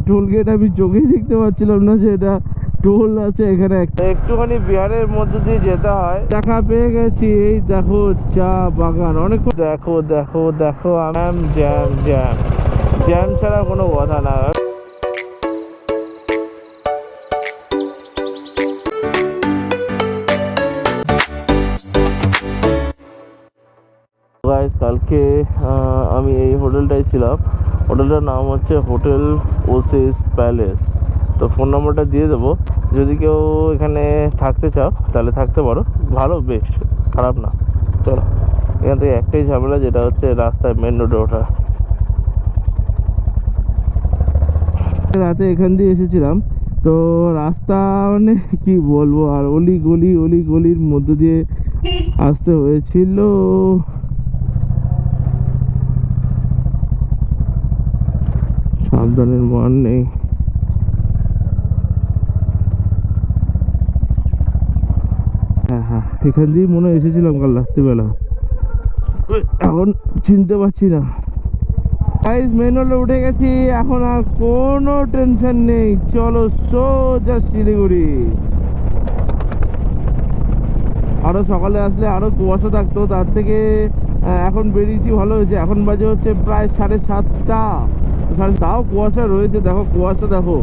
Toll gate আমি চোখেই দেখতে পাচ্ছিলাম না যে এটা টোল আছে এখানে। একটুখানি বিহারের মধ্যে দিয়ে যেতে হয়। দেখা পেয়ে গেছি, এই দেখো চা বাগান। অনেক দেখো দেখো দেখো, জ্যাম জ্যাম জ্যাম জ্যাম ছাড়া কোনো কথা না। গাইস, কালকে আমি এই হোটেলটাই ছিলাম। হোটেলটার নাম হচ্ছে হোটেল ওসিস প্যালেস। তো ফোন নম্বরটা দিয়ে দেবো, যদি কেউ এখানে থাকতে চাও তাহলে থাকতে পারো। ভালো, বেশ খারাপ না। চলো, এখান থেকে একটাই ঝামেলা, যেটা হচ্ছে রাস্তায় মেন রোডে ওঠা। রাতে এখান দিয়ে এসেছিলাম, তো রাস্তা মানে কি বলবো, আর অলি গলির মধ্য দিয়ে আসতে হয়েছিল। সাবধানের মান নেই। হ্যাঁ, এখান দিয়েই মনে হয় এসেছিলাম কাল রাত্রিবেলা, এখন চিনতে পারছি না। গাইস, মেন রোডে উঠে গেছি, এখন আর কোনো টেনশন নেই। চলো সোজা শিলিগুড়ি। আরো সকালে আসলে আরো কুয়াশা থাকতো, তার থেকে এখন বেরিয়েছি ভালো হয়েছে। এখন বাজে হচ্ছে প্রায় 7:30। তাও কুয়াশা রয়েছে, দেখো কুয়াশা দেখো,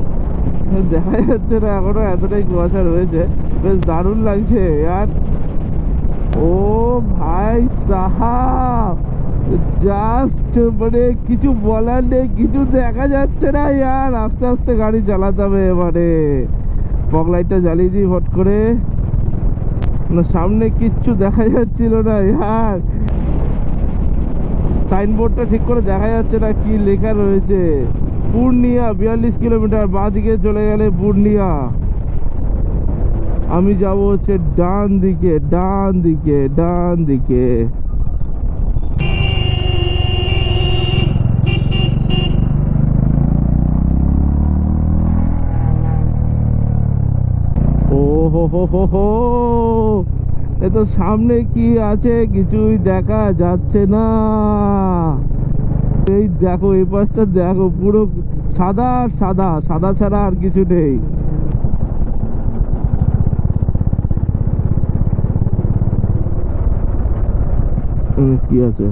দেখা যাচ্ছে না এখনো, এতটাই কুয়াশা রয়েছে। বেশ দারুণ লাগছে यार। ও ভাই সাহাব, জাস্ট মানে কিছু বলার নেই, কিছু দেখা যাচ্ছে না यार। আস্তে আস্তে গাড়ি চালাতে হবে এবারে। ফগ লাইটটা জ্বালিয়ে দিই হট করে, না সামনে কিচ্ছু দেখা যাচ্ছিল না यार। সাইনবোর্ডটা ঠিক করে দেখা যাচ্ছে না, কি লেখা রয়েছে। পূর্ণিয়া 42 কিলোমিটার, বাঁ দিকে চলে গেলে পূর্ণিয়া। আমি যাব হচ্ছে ডান দিকে, ডান দিকে, ডান দিকে। ও হো, এ তো সামনে কি আছে কিছুই দেখা যাচ্ছে না। এই দেখো, এই পাশটা দেখো, পুরো সাদা সাদা, সাদা ছাড়া আর কিছু নেই। কি আছে,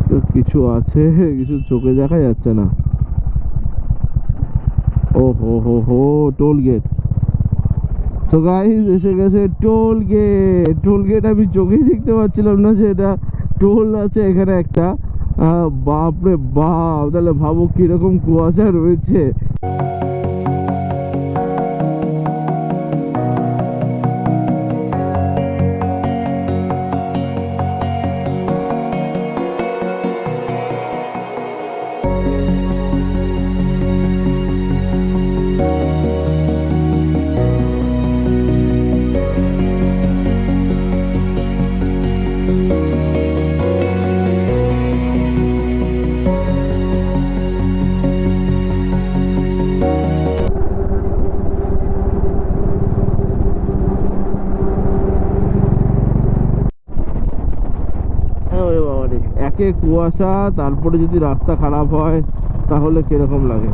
তো কিছু আছে, কিছু চোখে দেখা যাচ্ছে না। ও হো, টোল গেট। সো গাইস, এসে গেছে টোল গেট। টোল গেট আমি চোখেই দেখতে পাচ্ছিলাম না যে এটা টোল আছে এখানে একটা। বাপরে বাপ, তাহলে ভাবো কিরকম কুয়াশা রয়েছে। একে কুয়াশা, তারপরে যদি রাস্তা খারাপ হয় তাহলে কিরকম লাগে।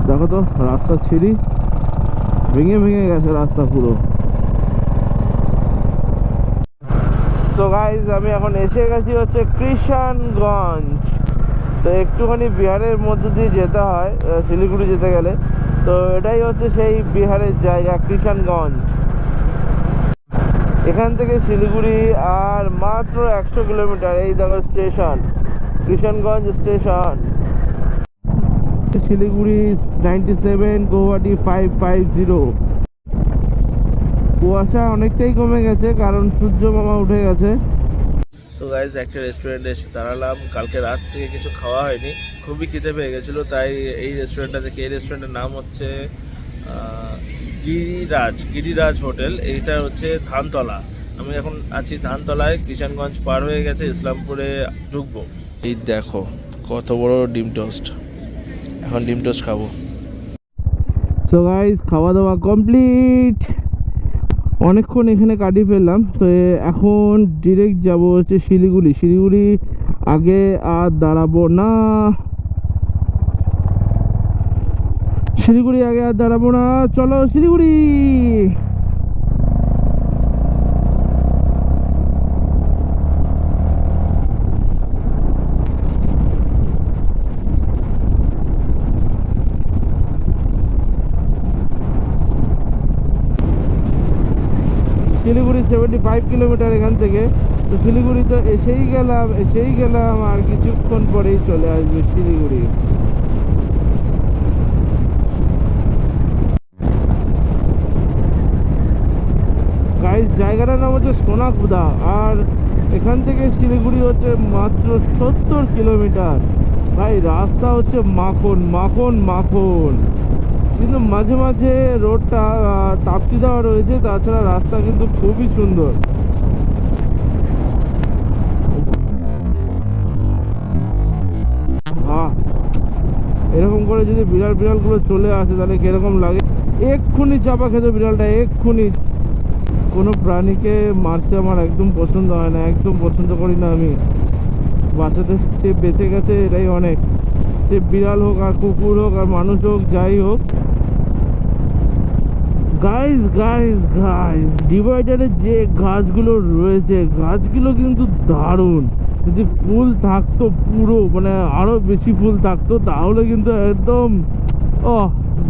দেখো তো, রাস্তা ছিঁড়ি ভেঙে গেছে রাস্তা পুরো। সো গাইজ, আমি এখন এসে গেছি হচ্ছে কৃষাণগঞ্জ। তো একটুখানি বিহারের মধ্যে দিয়ে যেতে হয় শিলিগুড়ি যেতে গেলে। তো এটাই হচ্ছে সেই বিহারের জায়গা, কৃষাণগঞ্জ। এখান থেকে শিলিগুড়ি আর মাত্র 100 কিলোমিটার। এই দেখো স্টেশন, কৃষাণগঞ্জ স্টেশন। শিলিগুড়ি 97, গুয়াহাটি 550। কুয়াশা অনেকটাই কমে গেছে, কারণ সূর্য মামা উঠে গেছে। সো গাইজ, একটা রেস্টুরেন্টে এসে দাঁড়ালাম। কালকে রাত থেকে কিছু খাওয়া হয়নি, খুবই খিদে পেয়ে গেছিলো, তাই এই রেস্টুরেন্টটা থেকে। এই রেস্টুরেন্টের নাম হচ্ছে গিরিরাজ হোটেল। এইটা হচ্ছে ধানতলা। আমি এখন আছি ধানতলায়, কিষানগঞ্জ পার হয়ে গেছে, ইসলামপুরে ঢুকবো। এই দেখো কত বড় ডিম টোস্ট, এখন ডিম টোস্ট খাবো। সো গাইজ, খাওয়া দাওয়া কমপ্লিট। অনেকক্ষণ এখানে কাটিয়ে ফেললাম। তো এখন ডিরেক্ট যাব হচ্ছে শিলিগুড়ি। আগে আর দাঁড়াবো না, শিলিগুড়ি আগে আর দাঁড়াবো না, চলো শিলিগুড়ি। শিলিগুড়ি 75 কিলোমিটার এখান থেকে। তো শিলিগুড়ি তো এসেই গেলাম আর কিছুক্ষণ পরেই চলে আসবে শিলিগুড়ি। গাইস জায়গাটার নাম হচ্ছে সোনাকুদা, আর এখান থেকে শিলিগুড়ি হচ্ছে মাত্র 70 কিলোমিটার। ভাই রাস্তা হচ্ছে মাখন মাখন মাখন, কিন্তু মাঝে মাঝে রোডটা তাপ্তি দেওয়া রয়েছে, তাছাড়া রাস্তা কিন্তু খুবই সুন্দর। হ্যাঁ, এরকম করে যদি বিড়ালগুলো চলে আসে তাহলে কিরকম লাগে। এক্ষুনি চাপা খেতে বিড়ালটা, এক্ষুনি। কোনো প্রাণীকে মারতে আমার একদম পছন্দ হয় না, একদম পছন্দ করি না আমি। বাঁচাতে সে বেঁচে গেছে এটাই অনেক, সে বিড়াল হোক আর কুকুর হোক আর মানুষ হোক যাই হোক। গাইস গাইস গাইস ডিভাইডারে যে গাছগুলো রয়েছে, গাছগুলো কিন্তু দারুণ। যদি ফুল থাকতো পুরো, মানে আরো বেশি ফুল থাকতো, তাহলে কিন্তু একদম ও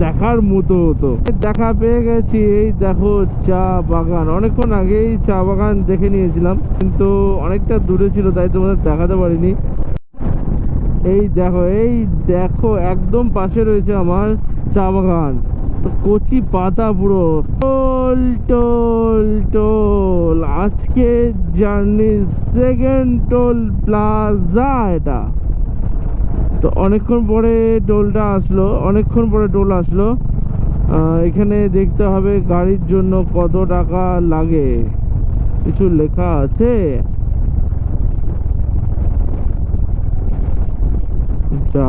দেখার মতো হতো। দেখা পেয়ে গেছি, এই দেখো চা বাগান। অনেকক্ষণ আগেই চা বাগান দেখে নিয়েছিলাম, কিন্তু অনেকটা দূরে ছিল তাই তোমাদের দেখাতে পারিনি। এই দেখো একদম পাশে রয়েছে আমার চা বাগান। কচি পাতা পুরো। টোল টোল টোল, আজকে জার্নির সেকেন্ড টোল প্লাজা এটা। তো অনেকক্ষণ পরে টোল আসলো। এখানে দেখতে হবে গাড়ির জন্য কত টাকা লাগে, কিছু লেখা আছে। যা,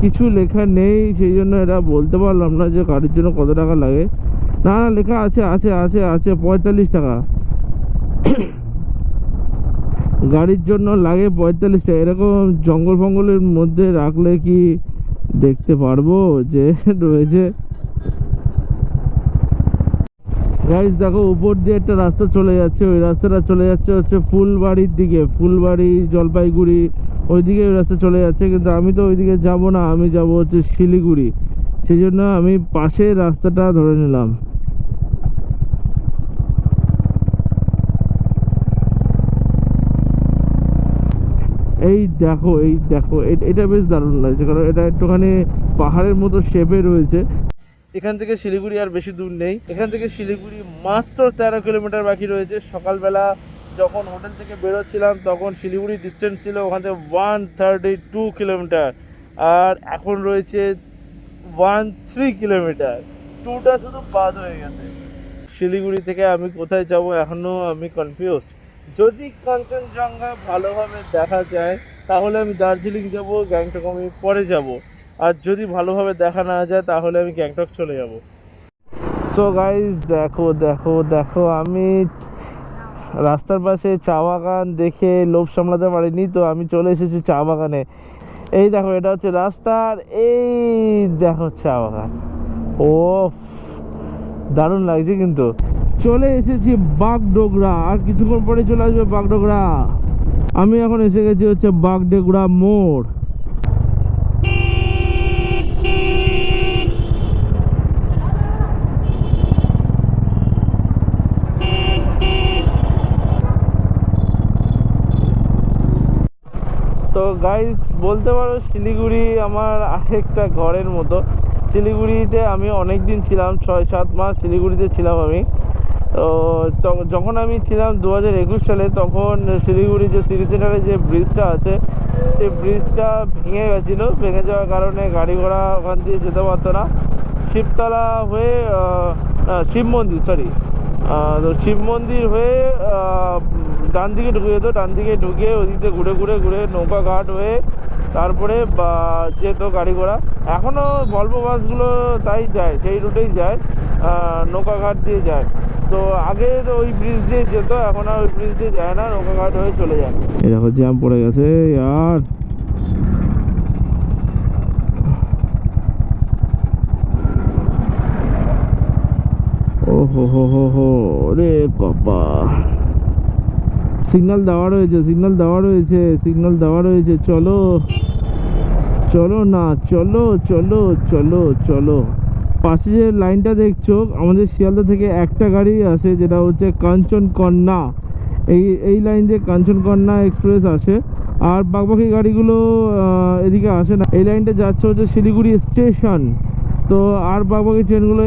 কিছু লেখা নেই, সেই জন্য এটা বলতে পারলাম না যে গাড়ির জন্য কত টাকা লাগে। না না, লেখা আছে আছে আছে আছে 45 টাকা। গাড়ির জন্য লাগে 45 টাকা। এরকম জঙ্গল ফঙ্গলের মধ্যে রাখলে কি দেখতে পারবো যে রয়েছে। গাইস দেখো উপর দিয়ে একটা রাস্তা চলে যাচ্ছে, ওই রাস্তাটা চলে যাচ্ছে হচ্ছে ফুলবাড়ির দিকে, ফুলবাড়ি জলপাইগুড়ি ওইদিকে ওই রাস্তা চলে যাচ্ছে। কিন্তু আমি তো ওইদিকে যাব না, আমি যাব হচ্ছে শিলিগুড়ি, সেই জন্য আমি পাশের রাস্তাটা ধরে নিলাম। এই দেখো এটা বেশ দারুণ লাগছে, কারণ এটা একটুখানি পাহাড়ের মতো শেপে রয়েছে। এখান থেকে শিলিগুড়ি আর বেশি দূর নেই, এখান থেকে শিলিগুড়ি মাত্র 13 কিলোমিটার বাকি রয়েছে। সকালবেলা যখন হোটেল থেকে বেরোচ্ছিলাম তখন শিলিগুড়ির ডিস্টেন্স ছিল ওখান থেকে 132 কিলোমিটার, আর এখন রয়েছে 13 কিলোমিটার। 2টা শুধু বাদ হয়ে গেছে। শিলিগুড়ি থেকে আমি কোথায় যাব এখনও আমি কনফিউজড। যদি কাঞ্চনজঙ্ঘা ভালোভাবে দেখা যায় তাহলে আমি দার্জিলিং যাব, গ্যাংটক আমি পরে যাব। আর যদি ভালোভাবে দেখা না যায় তাহলে আমি গ্যাংটক চলে যাব। সো গাইজ দেখো দেখো দেখো, আমি রাস্তার পাশে চা বাগান দেখে লোভ সামলাতে পারিনি, তো আমি চলে এসেছি চা বাগানে। এই দেখো এটা হচ্ছে রাস্তার, এই দেখো চা বাগান। ও দারুণ লাগছে কিন্তু। চলে এসেছি বাগডোগরা, আর কিছুক্ষণ পরে চলে আসবে বাগডোগরা। আমি এখন এসে গেছি হচ্ছে বাগডোগরা মোড়। তো গাইস বলতে পারো শিলিগুড়ি আমার আরেকটা ঘরের মতো। শিলিগুড়িতে আমি অনেক দিন ছিলাম, 6-7 মাস শিলিগুড়িতে ছিলাম আমি। তো যখন আমি ছিলাম 2021 সালে, তখন শিলিগুড়ি যে সিটি সেন্টারে যে ব্রিজটা আছে, সেই ব্রিজটা ভেঙে গেছিলো। ভেঙে যাওয়ার কারণে গাড়ি ঘোড়া ওখান দিয়ে যেতে পারতো না। শিবতলা হয়ে শিব মন্দির তো শিব মন্দির হয়ে ডান দিকে ঢুকে যেত, ডান দিকে ঢুকে ওদিকে ঘুরে ঘুরে ঘুরে নৌকা ঘাট হয়ে তারপরে যেত গাড়ি ঘোড়া। এখনও ভলভো বাসগুলো তাই যায়, সেই রুটেই যায়, নৌকা ঘাট দিয়ে যায়। তো আগে তো ওই ব্রিজ দিয়ে যেত, এখন আর ওই ব্রিজ দিয়ে যায় না, নৌকাঘাট হয়ে চলে যায়। এই দেখো জ্যাম পড়ে গেছে আর ও হো হো হো হো রে বাবা। সিগন্যাল দেওয়া রয়েছে, সিগন্যাল দেওয়া রয়েছে, সিগন্যাল দেওয়া রয়েছে। চলো চলো না, চলো চলো চলো চলো। পাশে যে লাইনটা দেখছো, আমাদের শিয়ালদা থেকে একটা গাড়ি আসে, যেটা হচ্ছে কাঞ্চনকন্যা। এই লাইন দিয়ে কাঞ্চনকন্যা এক্সপ্রেস আসে, আর বাকি গাড়িগুলো এদিকে আসে না। এই লাইনটা যাচ্ছে হচ্ছে শিলিগুড়ি স্টেশন। তো আর বাকি ট্রেনগুলো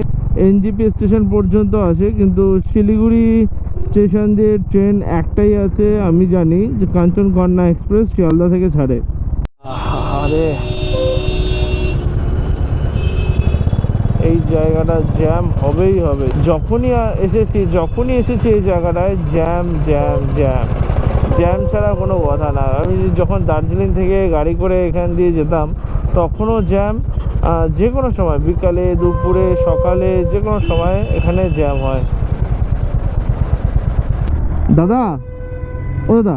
এনজিপি স্টেশন পর্যন্ত আসে, কিন্তু শিলিগুড়ি স্টেশন দিয়ে ট্রেন একটাই আছে আমি জানি, যে কাঞ্চনকন্যা এক্সপ্রেস শিয়ালদা থেকে ছাড়ে। আরে এই জায়গাটা জ্যাম হবেই হবে। যখনই এসেছি এই জায়গাটায় জ্যাম জ্যাম জ্যাম জ্যাম ছাড়া কোনো কথা না। আমি যখন দার্জিলিং থেকে গাড়ি করে এখান দিয়ে যেতাম, তখনও জ্যাম। যে কোনো সময়, বিকালে, দুপুরে, সকালে, যে কোনো সময় এখানে জ্যাম হয়। দাদা, ও দাদা,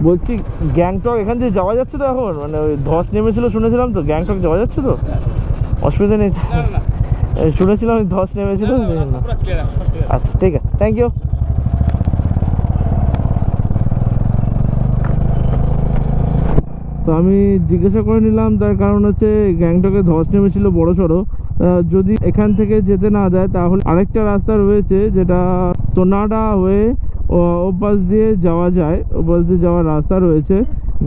বলছি গ্যাংটক এখান দিয়ে যাওয়া যাচ্ছে তো এখন? মানে ওই ধস নেমেছিল শুনেছিলাম, তো গ্যাংটক যাওয়া যাচ্ছে তো? অসুবিধা নেই? শুনেছিলাম ওই ধস নেমেছিল। আচ্ছা ঠিক আছে, থ্যাংক ইউ। তো আমি জিজ্ঞাসা করে নিলাম, তার কারণ হচ্ছে গ্যাংটকে ধস নেমেছিল বড় সড়ো। যদি এখান থেকে যেতে না দেয়, তাহলে আরেকটা রাস্তা রয়েছে, যেটা সোনাডা হয়ে ওপাশ দিয়ে যাওয়া যায়, ওপাশ দিয়ে যাওয়ার রাস্তা রয়েছে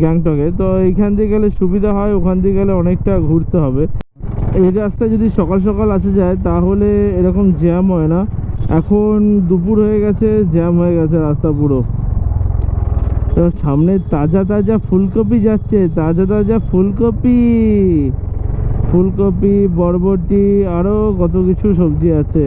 গ্যাংটকে। তো এইখান দিয়ে গেলে সুবিধা হয়, ওখান দিয়ে গেলে অনেকটা ঘুরতে হবে। এই রাস্তায় যদি সকাল সকাল আসা যায়, তাহলে এরকম জ্যাম হয় না। এখন দুপুর হয়ে গেছে, জ্যাম হয়ে গেছে রাস্তা পুরো। সামনে তাজা তাজা ফুলকপি যাচ্ছে, তাজা তাজা ফুলকপি, ফুলকপি, বরবটি, আরো কত কিছু সবজি আছে।